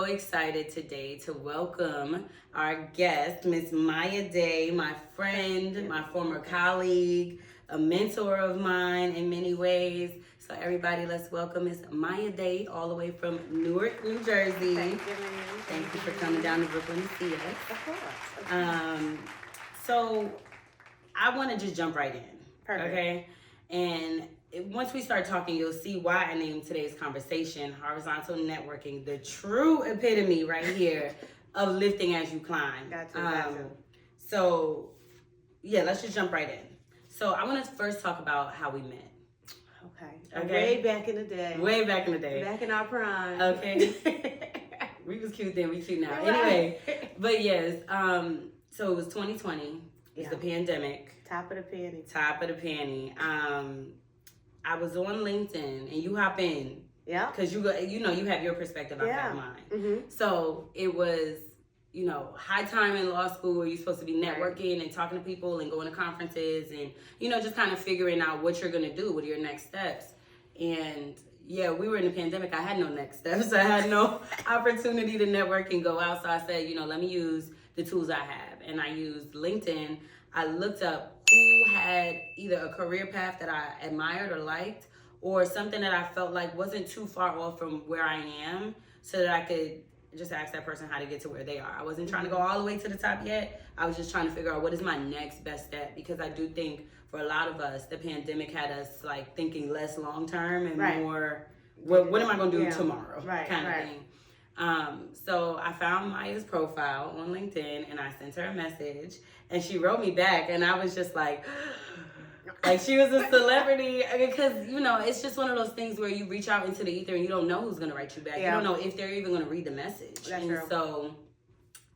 excited today to welcome our guest, Miss Maya Day, my friend, my former colleague, a mentor of mine in many ways. So everybody, let's welcome Miss Maya Day all the way from Newark, New Jersey. Thank you, man. Thank you for coming down to Brooklyn to see us. Of course. So I want to just jump right in. Perfect. Okay? And once we start talking, you'll see why I named today's conversation Horizontal Networking, the true epitome right here of lifting as you climb. Gotcha. So, yeah, let's just jump right in. So I want to first talk about how we met. Okay. Way back in the day. Way back in the day. Back in our prime. Okay. We was cute then, we cute now. Right. Anyway, but yes, so it was 2020. It's the pandemic. Top of the penny. Top of the penny. I was on LinkedIn, and you hop in. Yeah. Because you have your perspective, I have mine. Mm-hmm. So it was, high time in law school where you're supposed to be networking and talking to people and going to conferences and, just kind of figuring out what you're going to do. What are your next steps? And yeah, we were in the pandemic. I had no next steps. I had no opportunity to network and go out. So I said, let me use the tools I have. And I used LinkedIn. I looked up who had either a career path that I admired or liked, or something that I felt like wasn't too far off from where I am, so that I could just ask that person how to get to where they are. I wasn't trying to go all the way to the top yet. I was just trying to figure out what is my next best step, because I do think for a lot of us, the pandemic had us like thinking less long term and more, what am I going to do tomorrow kind of thing. So I found Maya's profile on LinkedIn and I sent her a message, and she wrote me back, and I was just like she was a celebrity, because it's just one of those things where you reach out into the ether and you don't know who's going to write you back. You don't know if they're even going to read the message. That's true. So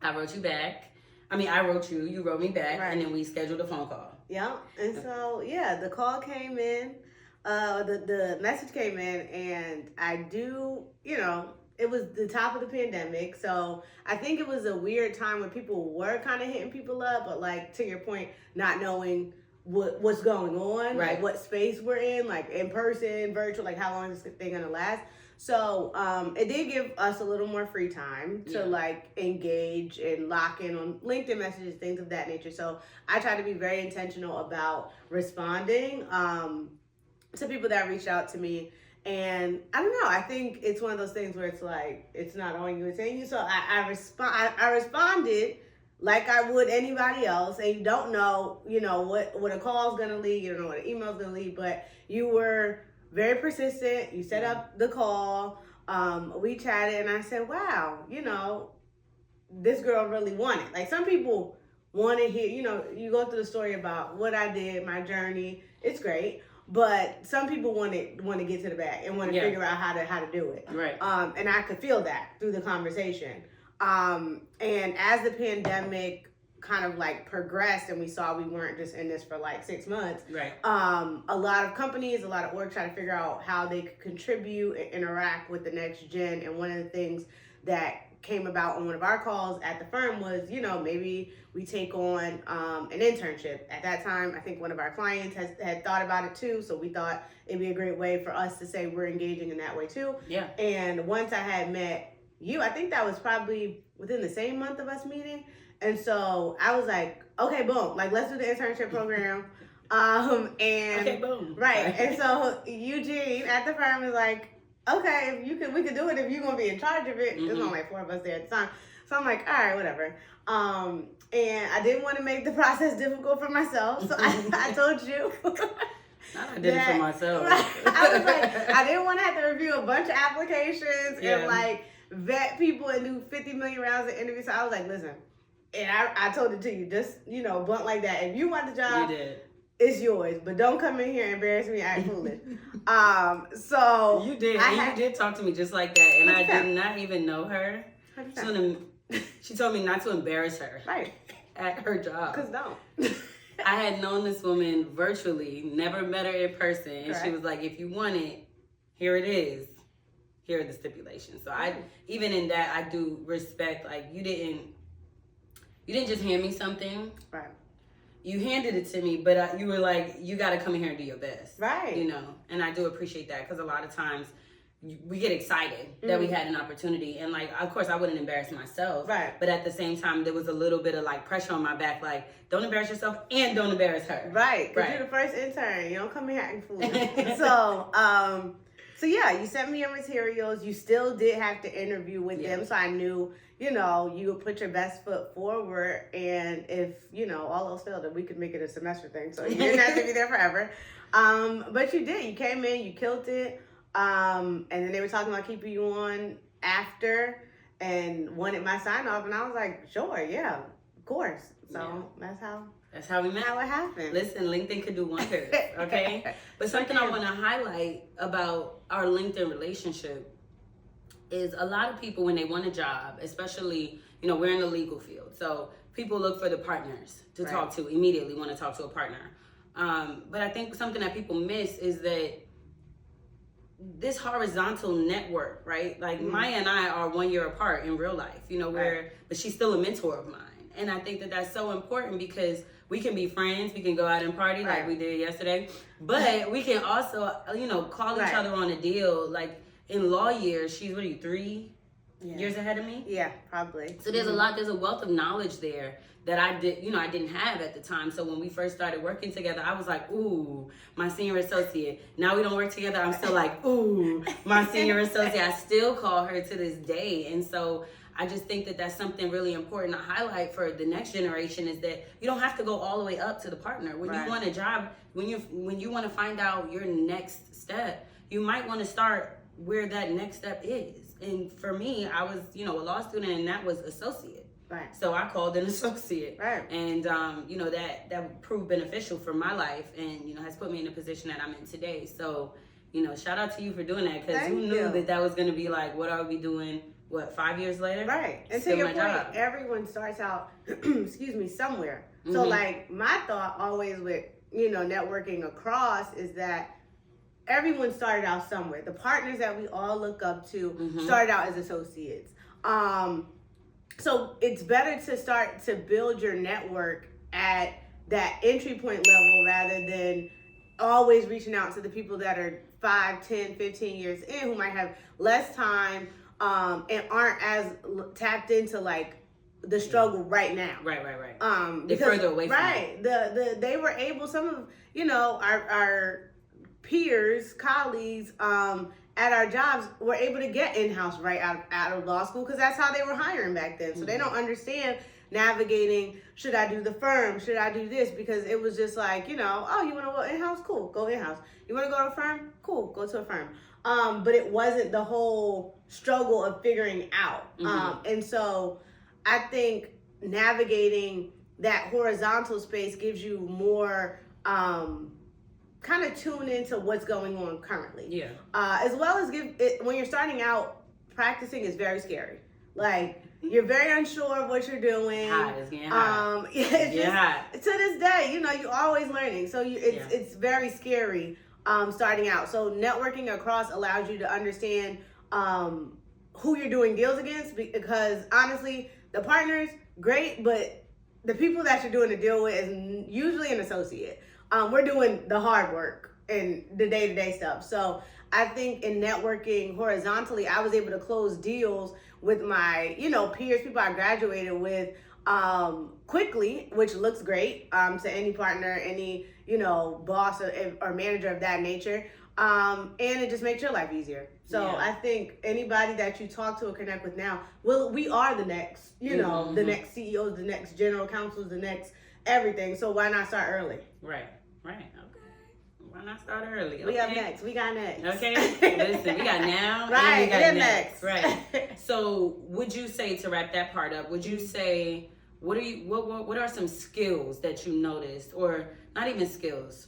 I wrote you back. I wrote you, you wrote me back, and then we scheduled a phone call. Yeah. And so the call came in, the message came in, and I do, it was the top of the pandemic, so I think it was a weird time when people were kind of hitting people up, but like to your point, not knowing what's going on, like what space we're in, like in person, virtual, like how long is this thing gonna last. So it did give us a little more free time to like engage and lock in on LinkedIn messages, things of that nature. So I try to be very intentional about responding to people that reach out to me. And I don't know, I think it's one of those things where it's like, it's not on you, it's in you. So I responded like I would anybody else. And you don't know, what a call's gonna lead, you don't know what an email's gonna lead, but you were very persistent. You set up the call, we chatted, and I said, wow, this girl really wanted. Like, some people want to hear, you go through the story about what I did, my journey, it's great. But some people want to get to the back and want to figure out how to do it. Right. And I could feel that through the conversation. And as the pandemic kind of like progressed, and we saw we weren't just in this for like 6 months. Right. A lot of companies, a lot of orgs try to figure out how they could contribute and interact with the next gen. And one of the things that came about on one of our calls at the firm was, maybe we take on an internship. At that time, I think one of our clients had thought about it too, so we thought it'd be a great way for us to say we're engaging in that way too. Yeah. And once I had met you, I think that was probably within the same month of us meeting, and so I was like, okay, boom, like let's do the internship program. And okay, boom. Right. And so Eugene at the firm is like, okay, we could do it if you're gonna be in charge of it. There's only like 4 of us there at the time. So I'm like, all right, whatever. And I didn't want to make the process difficult for myself. So I told you. I did it for myself. I was like, I didn't want to have to review a bunch of applications and like vet people and do 50 million rounds of interviews. So I was like, listen, and I told it to you, just, blunt like that. If you want the job, you did. It's yours, but don't come in here and embarrass me, act foolish. So you did. You did talk to me just like that, and 100%. I did not even know her. She told me not to embarrass her. Right. At her job. Because don't. I had known this woman virtually, never met her in person, and she was like, if you want it, here it is. Here are the stipulations. So even in that, I do respect, like, you didn't just hand me something. Right. You handed it to me, but you were like, you got to come in here and do your best. Right. And I do appreciate that, because a lot of times we get excited that we had an opportunity. And like, of course I wouldn't embarrass myself. Right. But at the same time, there was a little bit of like pressure on my back, like, don't embarrass yourself and don't embarrass her. Right. Because Right. you're the first intern. You don't come here acting foolish. So yeah, you sent me your materials. You still did have to interview with them. So I knew, you know, you would put your best foot forward. And if, you know, all else failed, that we could make it a semester thing. So you didn't have to be there forever. But you did. You came in, you killed it. And then they were talking about keeping you on after and wanted my sign off. And I was like, sure, yeah, of course. So that's how we met. How it happened. Listen, LinkedIn could do wonders, okay? But something I want to highlight about our LinkedIn relationship is a lot of people, when they want a job, especially, you know, we're in the legal field. So people look for the partners to talk to, immediately want to talk to a partner. But I think something that people miss is that this horizontal network, right? Like Maya and I are 1 year apart in real life, you know, but she's still a mentor of mine. And I think that that's so important because we can be friends, we can go out and party like we did yesterday, but we can also, you know, call each other on a deal. Like in law years, she's, 3 years ahead of me? Yeah, probably. So there's a wealth of knowledge there that I didn't have at the time. So when we first started working together, I was like, ooh, my senior associate. Now we don't work together, I'm still like, ooh, my senior associate. I still call her to this day. And so I just think that that's something really important to highlight for the next generation, is that you don't have to go all the way up to the partner. When you want a job, when you want to find out your next step, you might want to start where that next step is. And for me, I was, you know, a law student, and that was associate. Right. So I called an associate. Right. And, you know, that proved beneficial for my life and, you know, has put me in the position that I'm in today. So, you know, shout out to you for doing that, because who knew that was going to be like, what are we doing, 5 years later? Right. And Still to your my point, job. everyone starts out, somewhere. So like my thought always with, you know, networking across is that everyone started out somewhere. The partners that we all look up to started out as associates. So it's better to start to build your network at that entry point level rather than always reaching out to the people that are 5, 10, 15 years in, who might have less time and aren't as tapped into like the struggle right now. Right. They're further away from it. They were able, some of, you know, our peers, colleagues, at our jobs were able to get in-house right out of law school, because that's how they were hiring back then. So they don't understand navigating, should I do the firm? Should I do this? Because it was just like, you know, oh, you want to go in-house? Cool, go in-house. You want to go to a firm? Cool, go to a firm. But it wasn't the whole struggle of figuring out. And so I think navigating that horizontal space gives you more kind of tune into what's going on currently. Yeah. As well as when you're starting out, practicing is very scary. Like, you're very unsure of what you're doing. It's getting hot. To this day, you know, you're always learning. So it's very scary starting out. So networking across allows you to understand who you're doing deals against, because honestly, the partners, great, but the people that you're doing the deal with is usually an associate. We're doing the hard work and the day-to-day stuff. So I think in networking horizontally, I was able to close deals with my, you know, peers, people I graduated with quickly, which looks great to any partner, any, you know, boss or manager of that nature. And it just makes your life easier. So I think anybody that you talk to or connect with now, we are the next, you know, the next CEOs, the next general counsels, the next everything. So why not start early? Right. Okay. Why not start early? Okay. We got next. Okay. Listen, we got now. Right. And we got next. Right. So would you say, to wrap that part up, would you say, what are some skills that you noticed, or not even skills,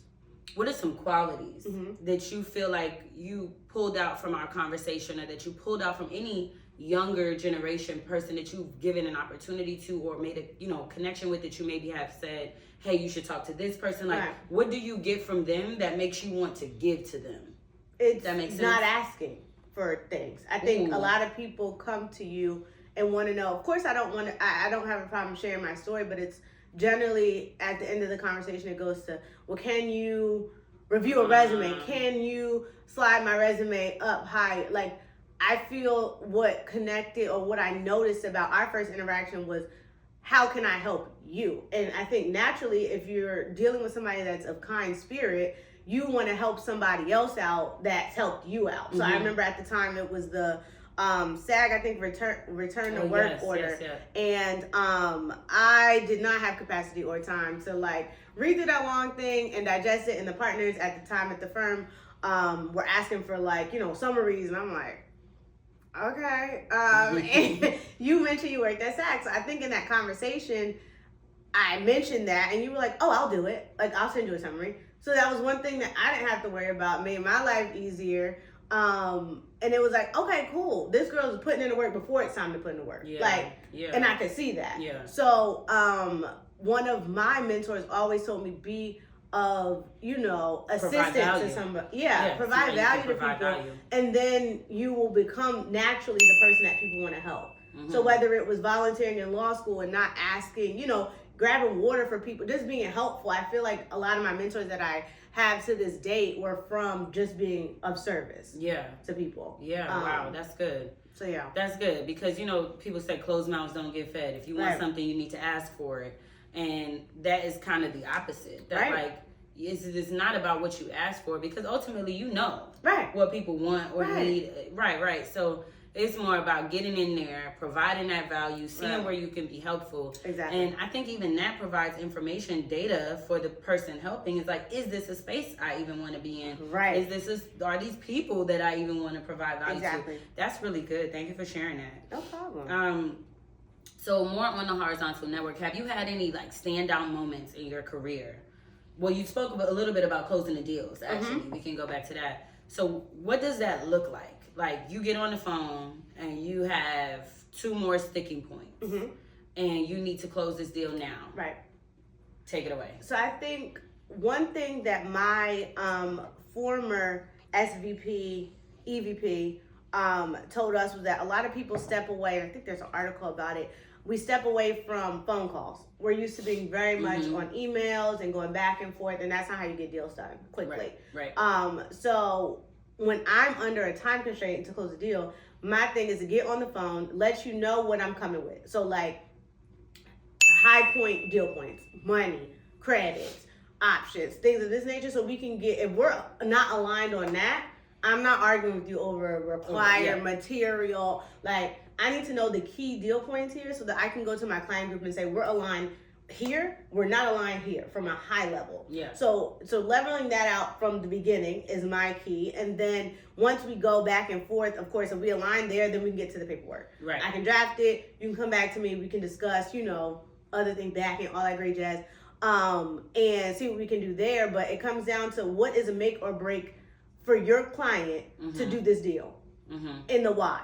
what are some qualities that you feel like you pulled out from our conversation, or that you pulled out from any younger generation person that you've given an opportunity to, or made a, you know, connection with, that you maybe have said, hey, you should talk to this person? Like, what do you get from them that makes you want to give to them? That makes sense? Not asking for things. I think a lot of people come to you and want to know. Of course, I don't have a problem sharing my story, but it's generally at the end of the conversation, it goes to, well, can you review a resume? Can you slide my resume up high? Like, I feel what connected or what I noticed about our first interaction was, how can I help you? And I think naturally, if you're dealing with somebody that's of kind spirit, you want to help somebody else out that's helped you out. So I remember at the time it was the SAG, I think, return to work order. And I did not have capacity or time to like read through that long thing and digest it. And the partners at the time at the firm were asking for like, summaries. And I'm like, okay. And you mentioned you worked at SAG. So I think in that conversation, I mentioned that and you were like, oh, I'll do it. Like, I'll send you a summary. So that was one thing that I didn't have to worry about, made my life easier. And it was like, okay, cool. This girl's putting in the work before it's time to put in the work. And I could see that. So, one of my mentors always told me, be of, assistance to somebody. Provide value to people. And then you will become naturally the person that people want to help. So whether it was volunteering in law school and not asking, grabbing water for people, just being helpful. I feel like a lot of my mentors that I have to this date were from just being of service to people. Wow, that's good. So that's good, because people say closed mouths don't get fed. If you want something, you need to ask for it, and that is kind of the opposite. That like it's not about what you ask for, because ultimately what people want or need. So it's more about getting in there, providing that value, seeing where you can be helpful. Exactly. And I think even that provides information, data for the person helping. It's like, is this a space I even want to be in? Are these people that I even want to provide value to? That's really good. Thank you for sharing that. No problem. So more on the horizontal network, have you had any like standout moments in your career? Well, you spoke a little bit about closing the deals, actually. We can go back to that. So what does that look like? Like, you get on the phone and you have 2 more sticking points and you need to close this deal now. Take it away. So I think one thing that my former SVP, EVP told us was that a lot of people step away, and I think there's an article about it, we step away from phone calls. We're used to being very much on emails and going back and forth, and that's not how you get deals done quickly. So when I'm under a time constraint to close a deal, my thing is to get on the phone, let you know what I'm coming with. So like high point deal points, money, credits, options, things of this nature. So we can get, if we're not aligned on that, I'm not arguing with you over required material. Like, I need to know the key deal points here so that I can go to my client group and say, we're aligned here, we're not aligned here, from a high level. So leveling that out from the beginning is my key. And then once we go back and forth, of course, if we align there, then we can get to the paperwork. I can draft it, you can come back to me, we can discuss, other things back and all that great jazz, and see what we can do there. But it comes down to what is a make or break for your client to do this deal, and the why.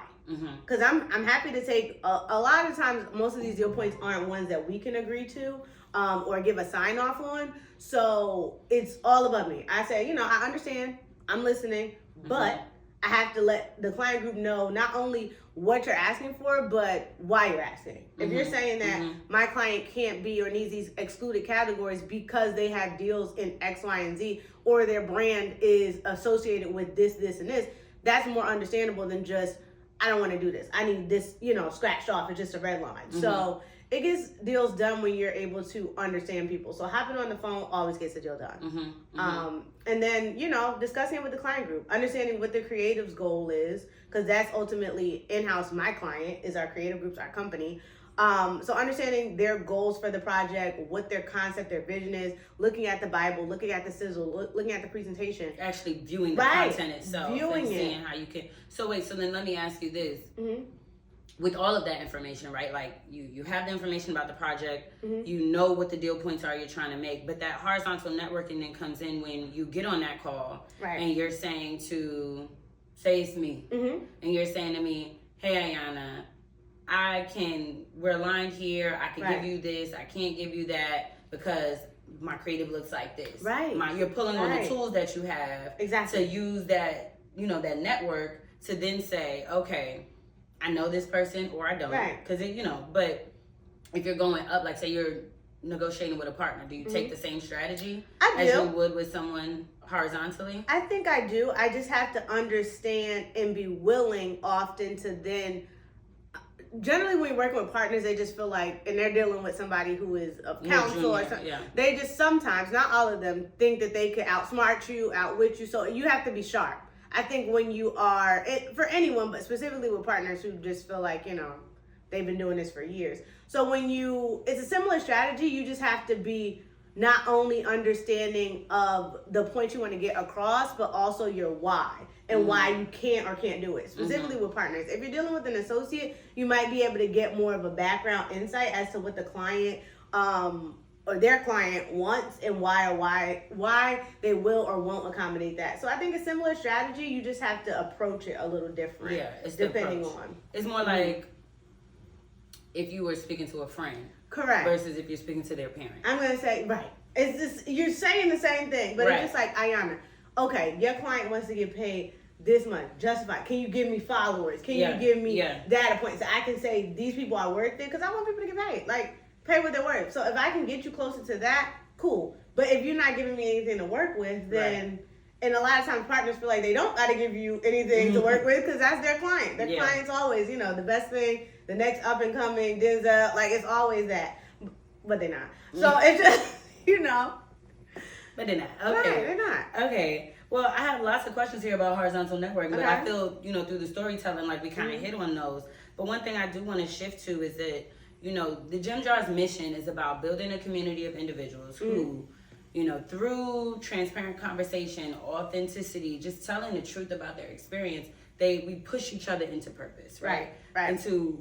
Because I'm happy to take a lot of times, most of these deal points aren't ones that we can agree to or give a sign off on. So it's all about me. I say, I understand, I'm listening, but I have to let the client group know not only what you're asking for, but why you're asking. If you're saying that my client can't be or needs these excluded categories because they have deals in X, Y, and Z, or their brand is associated with this, this, and this, that's more understandable than just, I don't want to do this, I need this, scratched off. It's just a red line. So it gets deals done when you're able to understand people. So hopping on the phone always gets the deal done. And then, discussing it with the client group, understanding what the creative's goal is, because that's ultimately in-house. My client is our creative group's our company. So understanding their goals for the project, what their concept, their vision is, looking at the Bible, looking at the sizzle, looking at the presentation. Actually viewing the content itself. And seeing how you can. So then let me ask you this. With all of that information, right? Like you have the information about the project, you know what the deal points are you're trying to make, but that horizontal networking then comes in when you get on that call and you're saying to, say it's me, and you're saying to me, hey, Ayana, we're aligned here, I can give you this, I can't give you that because my creative looks like this. You're pulling on the tools that you have to use that, that network to then say, okay, I know this person or I don't. Because, but if you're going up, like say you're negotiating with a partner? Do you take the same strategy I do. as you would with someone horizontally? I think I do. I just have to understand and be willing often to then. Generally, when you're working with partners, they just feel like, and they're dealing with somebody who is a counsel or something. Yeah. They just sometimes, not all of them, think that they could outsmart you, outwit you. So you have to be sharp. I think when you are, for anyone, but specifically with partners who just feel like, they've been doing this for years. So it's a similar strategy. You just have to be not only understanding of the point you want to get across, but also your why and why you can't or can't do it. Specifically with partners. If you're dealing with an associate, you might be able to get more of a background insight as to what the client or their client wants and why they will or won't accommodate that. So I think a similar strategy, you just have to approach it a little different. Yeah, it's depending on. It's more like if you were speaking to a friend. Correct. Versus if you're speaking to their parent. I'm going to say, right. It's just, you're saying the same thing, but it's just like, Ayana, okay, your client wants to get paid this much, justify. Can you give me followers? Can you give me data points so I can say these people are worth it? Because I want people to get paid. Like, pay what they're worth. So if I can get you closer to that, cool. But if you're not giving me anything to work with, then, and a lot of times partners feel like they don't got to give you anything to work with because that's their client. Their client's always, the best thing, the next up and coming, Denzel, like it's always that. But they're not. So it's just, But they're not. Okay. Right, they're not. Okay. Well, I have lots of questions here about horizontal networking, but I feel, through the storytelling, like we kind of hit on those. But one thing I do want to shift to is that, the Gem Jar's mission is about building a community of individuals who, through transparent conversation, authenticity, just telling the truth about their experience, we push each other into purpose, right? Into,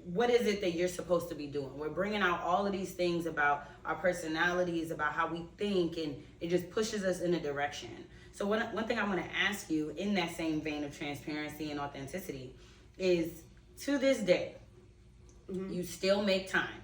what is it that you're supposed to be doing? We're bringing out all of these things about our personalities, about how we think, and it just pushes us in a direction. So one thing I want to ask you in that same vein of transparency and authenticity is, to this day, you still make time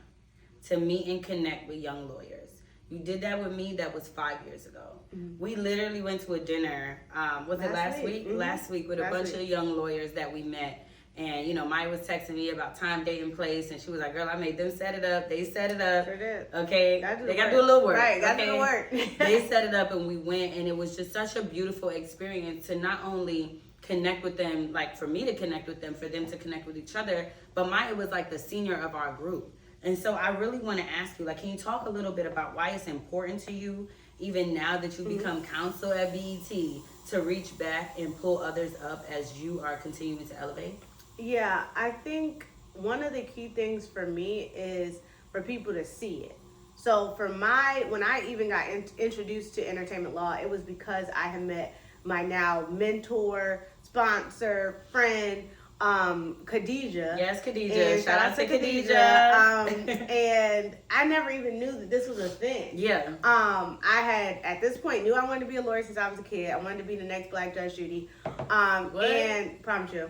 to meet and connect with young lawyers. You did that with me. That was 5 years ago. We literally went to a dinner, last week? Last week with a bunch of young lawyers that we met. And, Maya was texting me about time, date, and place. And she was like, girl, I made them set it up. They set it up. Sure did. Okay. They got to do a little work. Right. Got to do the work. They set it up and we went. And it was just such a beautiful experience to not only connect with them, like for me to connect with them, for them to connect with each other. But Maya was like the senior of our group. And so I really want to ask you, can you talk a little bit about why it's important to you, even now that you become counsel at BET, to reach back and pull others up as you are continuing to elevate? Yeah, I think one of the key things for me is for people to see it. So when I even got introduced to entertainment law, it was because I had met my now mentor, sponsor, friend, Khadijah. Yes, Khadijah. Shout out to Khadijah. And I never even knew that this was a thing. Yeah. I had, at this point, knew I wanted to be a lawyer since I was a kid. I wanted to be the next Black Judge Judy. And promise you,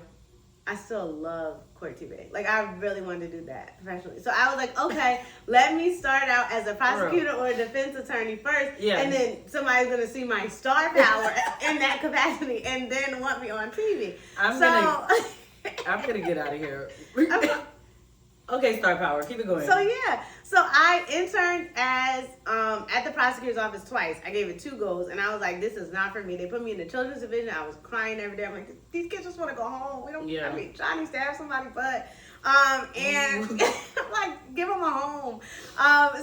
I still love court TV. Like, I really wanted to do that professionally. So I was like, okay, let me start out as a prosecutor or a defense attorney first. Yeah. And then somebody's going to see my star power in that capacity and then want me on TV. I'm going to get out of here. Okay, star power. Keep it going. So, yeah. So, I interned as at the prosecutor's office twice. I gave it 2 goes, and I was like, this is not for me. They put me in the children's division. I was crying every day. I'm like, these kids just want to go home. We don't, I mean, Johnny stabbed somebody, but, and I'm like, give them a home.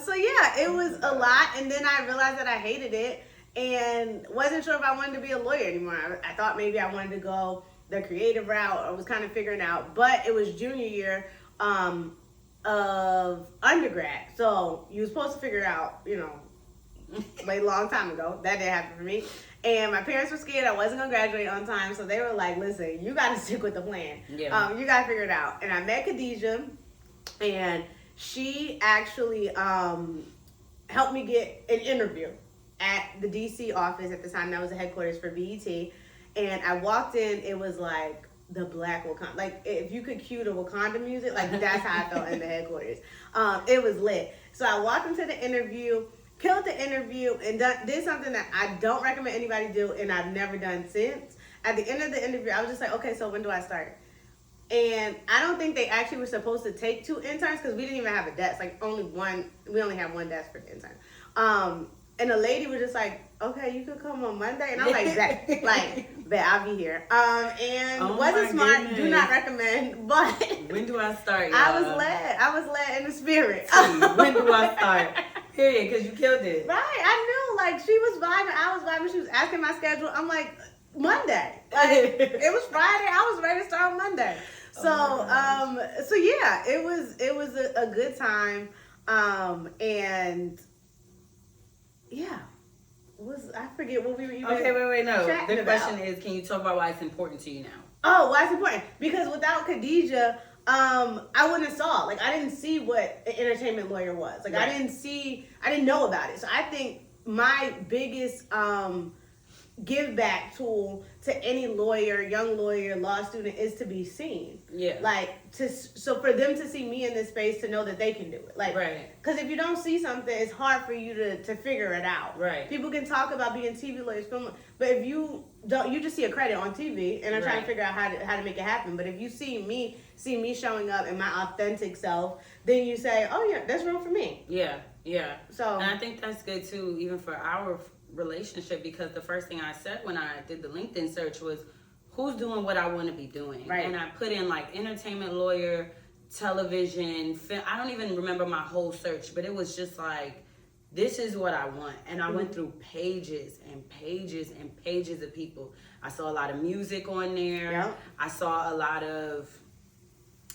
So, yeah, it was a lot, and then I realized that I hated it and wasn't sure if I wanted to be a lawyer anymore. I thought maybe I wanted to go the creative route. I was kind of figuring out, but it was junior year of undergrad. So you were supposed to figure out, way long time ago. That didn't happen for me. And my parents were scared I wasn't going to graduate on time. So they were like, listen, you got to stick with the plan. Yeah. You got to figure it out. And I met Khadijah, and she actually helped me get an interview at the DC office at the time. That was the headquarters for BET. And I walked in, it was like the Black Wakanda. Like, if you could cue the Wakanda music, like, that's how I felt in the headquarters. It was lit. So I walked into the interview, killed the interview, and did something that I don't recommend anybody do, and I've never done since. At the end of the interview, I was just like, okay, so when do I start? And I don't think they actually were supposed to take 2 interns because we didn't even have a desk. Like only one, we only had one desk for the intern. And the lady was just like, "Okay, you could come on Monday," and I'm like, bet I'll be here. And wasn't smart. Goodness. Do not recommend. But when do I start? Y'all? I was led in the spirit. When do I start? Period, because you killed it. Right, I knew. Like she was vibing, I was vibing. She was asking my schedule. I'm like, Monday. Like it was Friday. I was ready to start on Monday. So, so yeah, it was a good time, and yeah, I forget what we were even. Okay, wait, no. The question about. is, can you talk about why it's important to you now? Oh, why it's important? Because without Khadijah, I wouldn't have saw. Like I didn't see what an entertainment lawyer was. Like right. I didn't know about it. So I think my biggest give back tool to any lawyer, young lawyer, law student is to be seen. Yeah. Like so for them to see me in this space to know that they can do it. Like, right. Because if you don't see something, it's hard for you to figure it out. Right. People can talk about being TV lawyers, film, but if you don't, you just see a credit on TV and are trying to figure out how to make it happen. But if you see me showing up in my authentic self, then you say, oh yeah, that's real for me. Yeah. Yeah. So. And I think that's good too, even for our relationship, because the first thing I said when I did the LinkedIn search was, who's doing what I want to be doing? Right. And I put in like entertainment lawyer, television, film. I don't even remember my whole search, but it was just like, this is what I want. And I went through pages and pages and pages of people. I saw a lot of music on there. Yep. I saw a lot of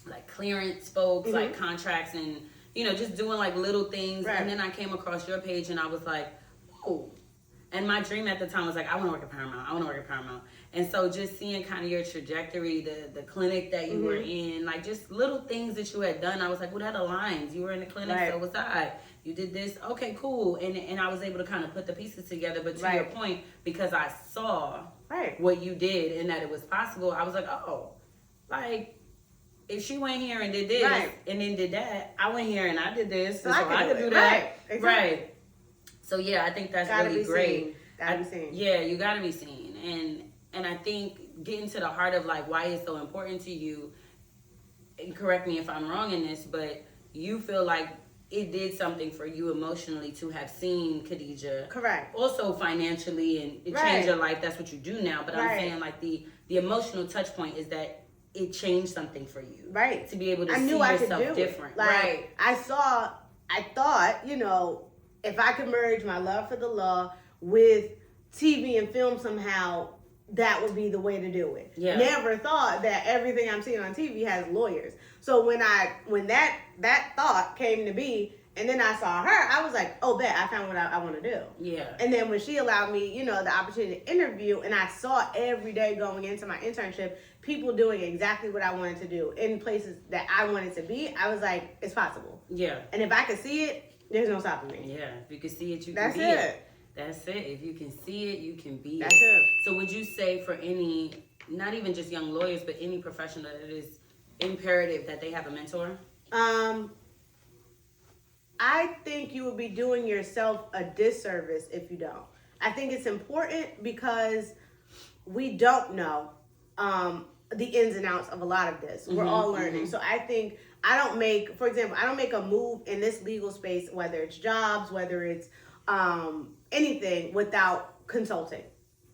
like clearance folks, like contracts and, you know, just doing like little things. Right. And then I came across your page and I was like, oh. And my dream at the time was like, I want to work at Paramount. I want to work at Paramount. And so just seeing kind of your trajectory, the clinic that you were in, like just little things that you had done, I was like, well, that aligns. You were in the clinic, so was I. You did this. Okay, cool. And I was able to kind of put the pieces together. But to your point, because I saw what you did and that it was possible, I was like, oh, like, if she went here and did this and then did that, I went here and I did this, so I could do that. Right. Exactly. Right. So yeah, I think that's really great. Gotta be seen. Yeah, you gotta be seen. And I think getting to the heart of like why it's so important to you, and correct me if I'm wrong in this, but you feel like it did something for you emotionally to have seen Khadijah. Correct. Also financially, and it changed your life. That's what you do now. But I'm saying like the emotional touch point is that it changed something for you. Right. To be able to I see knew I yourself could do different. It. Like, I thought, you know, if I could merge my love for the law with TV and film somehow, that would be the way to do it. Yeah. Never thought that everything I'm seeing on TV has lawyers. So when that thought came to be, and then I saw her, I was like, oh, bet I found what I want to do. Yeah. And then when she allowed me, you know, the opportunity to interview, and I saw every day going into my internship, people doing exactly what I wanted to do in places that I wanted to be, I was like, it's possible. Yeah. And if I could see it, there's no stopping me. Yeah. If you can see it, you That's can be it. it. That's it. If you can see it, you can be That's it. So would you say for any, not even just young lawyers, but any professional, that it is imperative that they have a mentor? I think you would be doing yourself a disservice if you don't. I think it's important because we don't know the ins and outs of a lot of this. We're all learning. So I think I don't make a move in this legal space, whether it's jobs, whether it's anything, without consulting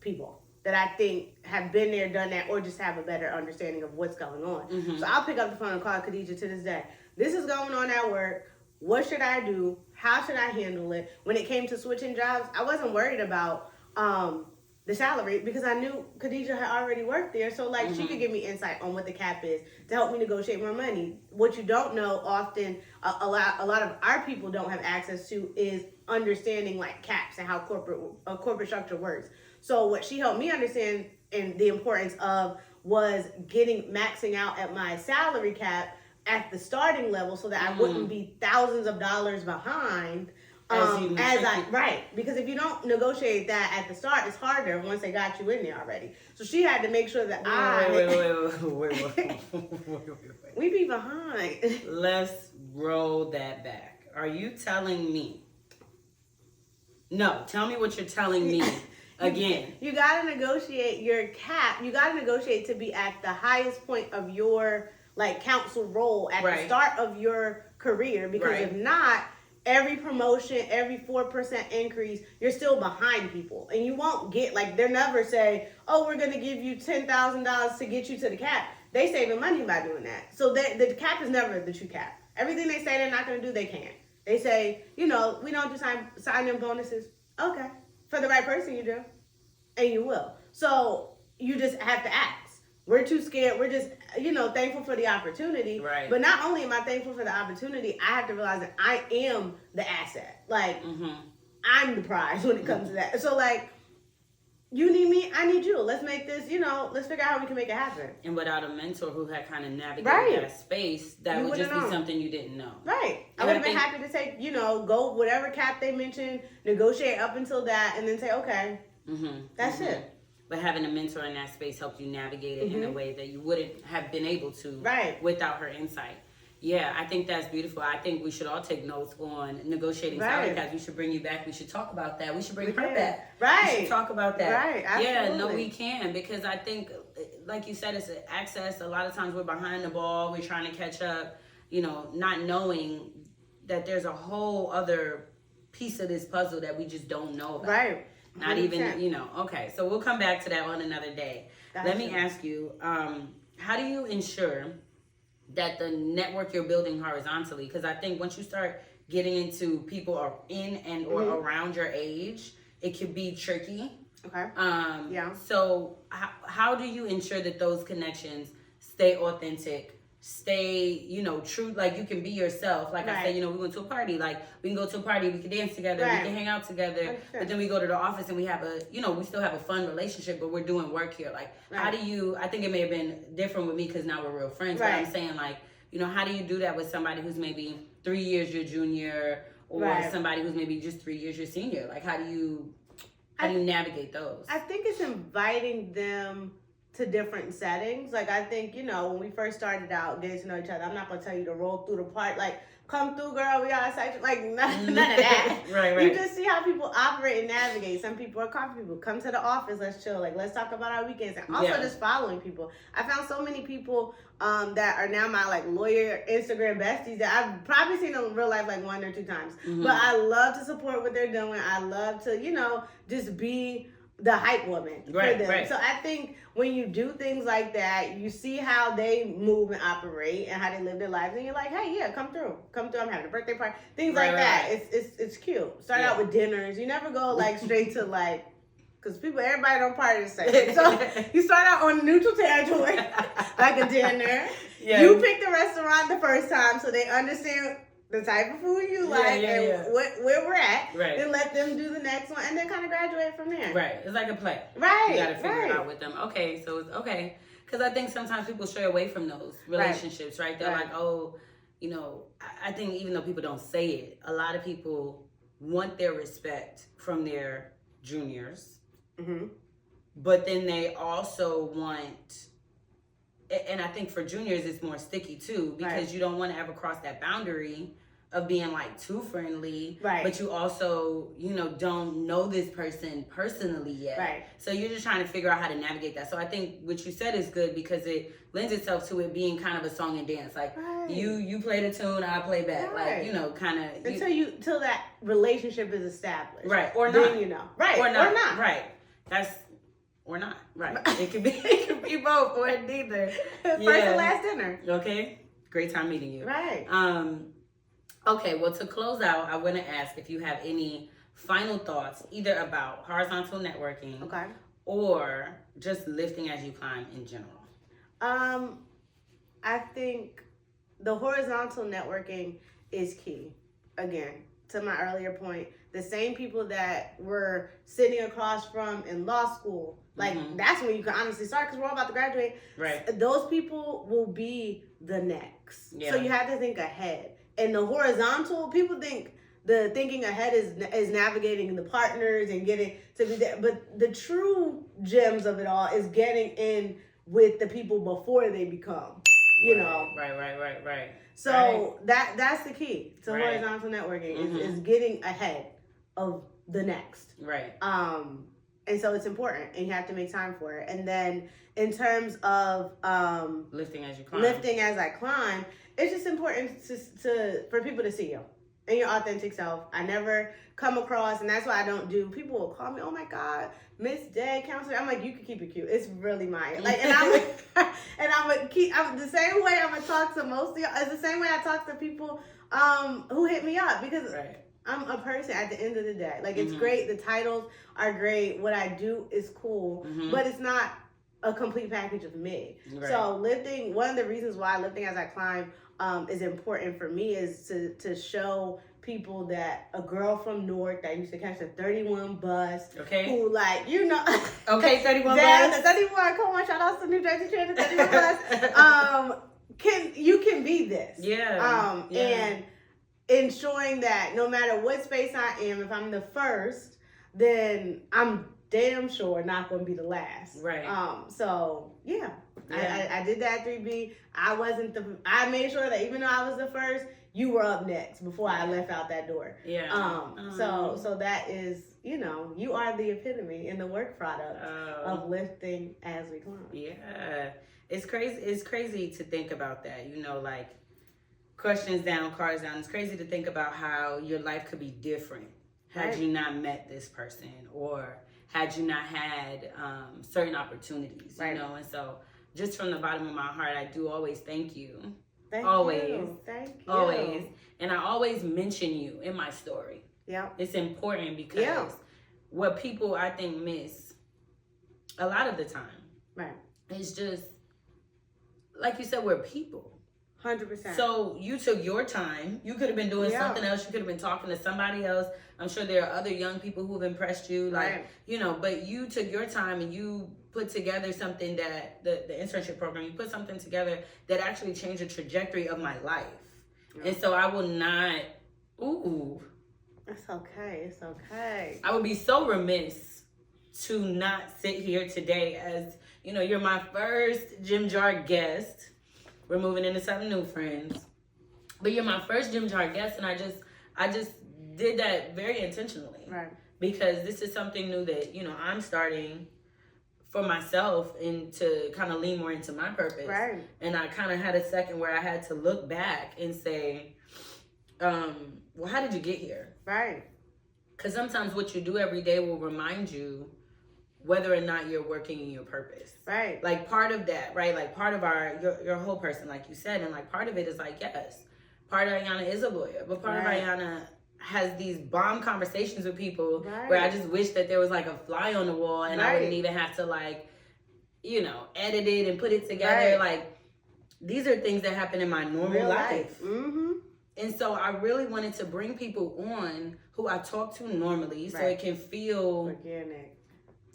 people that I think have been there, done that, or just have a better understanding of what's going on. So I'll pick up the phone and call Khadijah to this day. This is going on at work. What should I do? How should I handle it? When it came to switching jobs, I wasn't worried about the salary because I knew Khadijah had already worked there. So like she could give me insight on what the cap is to help me negotiate more money. What you don't know often, a lot of our people don't have access to is understanding like caps and how corporate structure works. So what she helped me understand and the importance of was maxing out at my salary cap at the starting level so that I wouldn't be thousands of dollars behind. Because if you don't negotiate that at the start, it's harder once they got you in there already. So she had to make sure that wait. We be behind. Let's roll that back. Are you telling me? No, tell me what you're telling me. again. You got to negotiate your cap. You got to negotiate to be at the highest point of your like counsel role at the start of your career, because if not, every promotion, every 4% increase, you're still behind people, and you won't get like they'll never say, "Oh, we're gonna give you $10,000 to get you to the cap." They saving money by doing that. So the cap is never the true cap. Everything they say they're not gonna do, they can't. They say, we don't do sign-in bonuses. Okay, for the right person, you do, and you will. So you just have to ask. We're too scared. We're just, thankful for the opportunity. Right. But not only am I thankful for the opportunity, I have to realize that I am the asset. Like, I'm the prize when it comes to that. So, like, you need me, I need you. Let's make this, let's figure out how we can make it happen. And without a mentor who had kind of navigated that space, that would just be something you didn't know. Right. I would have been happy to take, go whatever cap they mentioned, negotiate up until that, and then say, okay, that's it. But having a mentor in that space helped you navigate it in a way that you wouldn't have been able to without her insight. Yeah, I think that's beautiful. I think we should all take notes on negotiating salary caps. We should bring you back. We should talk about that. We should bring her back. Right. We should talk about that. Right. Absolutely. Yeah, no, we can, because I think, like you said, it's access. A lot of times we're behind the ball. We're trying to catch up, not knowing that there's a whole other piece of this puzzle that we just don't know about. Right. 100%. Not even, okay. So we'll come back to that on another day. Gotcha. Let me ask you, how do you ensure that the network you're building horizontally, because I think once you start getting into people are in and or around your age, it could be tricky. Okay. So how do you ensure that those connections stay authentic, stay, true, like you can be yourself. Like I said, we went to a party, like we can go to a party, we can dance together, we can hang out together, but then we go to the office and we have we still have a fun relationship, but we're doing work here. Like, how do you, I think it may have been different with me because now we're real friends, but I'm saying like, how do you do that with somebody who's maybe 3 years your junior, or somebody who's maybe just 3 years your senior? Like, how do you navigate those? I think it's inviting them to different settings. Like, I think, when we first started out getting to know each other, I'm not going to tell you to roll through the part, like, come through, girl, we are excited. Like, none of that. Right. You just see how people operate and navigate. Some people are coffee people. Come to the office, let's chill. Like, let's talk about our weekends. And also just following people. I found so many people that are now my, like, lawyer Instagram besties that I've probably seen in real life, like, 1 or 2 times. But I love to support what they're doing. I love to, just be the hype woman for them. So I think when you do things like that, you see how they move and operate and how they live their lives, and you're like, hey, yeah, come through. I'm having a birthday party, things like that. It's cute. Start out with dinners. You never go like straight to like, because everybody don't party the same. So you start out on neutral territory, like a dinner. You pick the restaurant the first time so they understand the type of food you like and where we're at, then let them do the next one, and then kind of graduate from there. Right. It's like a play. Right. You got to figure it out with them. Okay, so it's okay. Because I think sometimes people stray away from those relationships, right? They're like, oh, I think even though people don't say it, a lot of people want their respect from their juniors, but then they also want, and I think for juniors it's more sticky too, because you don't want to ever cross that boundary of being like too friendly, but you also, don't know this person personally yet. So you're just trying to figure out how to navigate that. So I think what you said is good because it lends itself to it being kind of a song and dance. Like you play the tune, I play back. Like, kind of. Until that relationship is established. Right. Or not. Then Right. Or not. Right. That's, or not. Right. It could be both or neither. First and last dinner. Okay. Great time meeting you. Right. Okay, well, to close out, I want to ask if you have any final thoughts, either about horizontal networking, or just lifting as you climb in general. I think the horizontal networking is key. Again, to my earlier point, the same people that we're sitting across from in law school, like that's when you can honestly start, because we're all about to graduate. Right. Those people will be the next. Yeah. So you have to think ahead. And the horizontal, people think the thinking ahead is navigating the partners and getting to be there. But the true gems of it all is getting in with the people before they become, Right. So that's the key to horizontal networking is getting ahead of the next. Right. And so it's important, and you have to make time for it. And then in terms of lifting as you climb, lifting as I climb, it's just important for people to see you and your authentic self. I never come across, and that's why I don't do. People will call me, "Oh my God, Miss Day, counselor." I'm like, you can keep it cute. It's really mine. Like, and I'm the same way I'm gonna talk to most of y'all. It's the same way I talk to people who hit me up, because. Right. I'm a person at the end of the day. Like, it's great. The titles are great. What I do is cool, but it's not a complete package of me. Right. So lifting, one of the reasons why lifting as I climb is important for me is to show people that a girl from Newark that used to catch the 31 bus, who, like, you know, 31 bus, the 31, come on, shout out to New Jersey Transit 31 bus. You can be this. Yeah. And ensuring that no matter what space I am, if I'm the first, then I'm damn sure not going to be the last. Right. So yeah. I did that 3B. I made sure that even though I was the first, you were up next before I left out that door. Yeah. So that is, you are the epitome in the work product of lifting as we climb. Yeah. It's crazy. It's crazy to think about that. Like, questions down, cars down. It's crazy to think about how your life could be different had you not met this person, or had you not had certain opportunities, and so just from the bottom of my heart, I do always thank you. Thank you. Always. And I always mention you in my story. Yeah. It's important because what people, I think, miss a lot of the time is just, like you said, we're people. 100%. So you took your time. You could have been doing something else. You could have been talking to somebody else. I'm sure there are other young people who have impressed you, but you took your time and you put together something that the internship program, you put something together that actually changed the trajectory of my life. Yeah. And so I will not, It's okay. It's okay. I would be so remiss to not sit here today as, you're my first Gym Jar guest. We're moving into something new, friends. But you're my first Gym Jar guest, and I just did that very intentionally. Right. Because this is something new that, I'm starting for myself and to kind of lean more into my purpose. Right. And I kind of had a second where I had to look back and say, well, how did you get here? Right. Because sometimes what you do every day will remind you whether or not you're working in your purpose. Right. Like, part of that, right? Like, part of your whole person, like you said, and like part of it is like, yes, part of Ayana is a lawyer, but part of Ayana has these bomb conversations with people where I just wish that there was like a fly on the wall and I wouldn't even have to edit it and put it together. Like, these are things that happen in my normal life. Mm-hmm. And so I really wanted to bring people on who I talk to normally so it can feel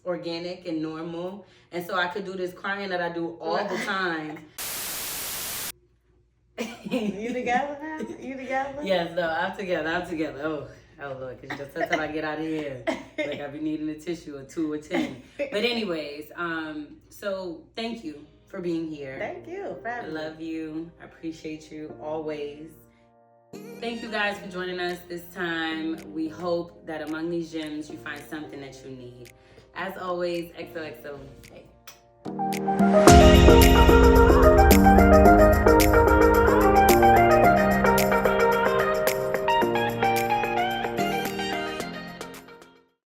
organic and normal. And so I could do this crying that I do all the time. You together now? You together? Yes, no, I'm together. Oh Lord, because just until I get out of here, like, I be needing a tissue, or 2 or 10. But anyways, so thank you for being here. Thank you. I love you. I appreciate you always. Thank you guys for joining us this time. We hope that among these gems you find something that you need. As always, XOXO. Hey.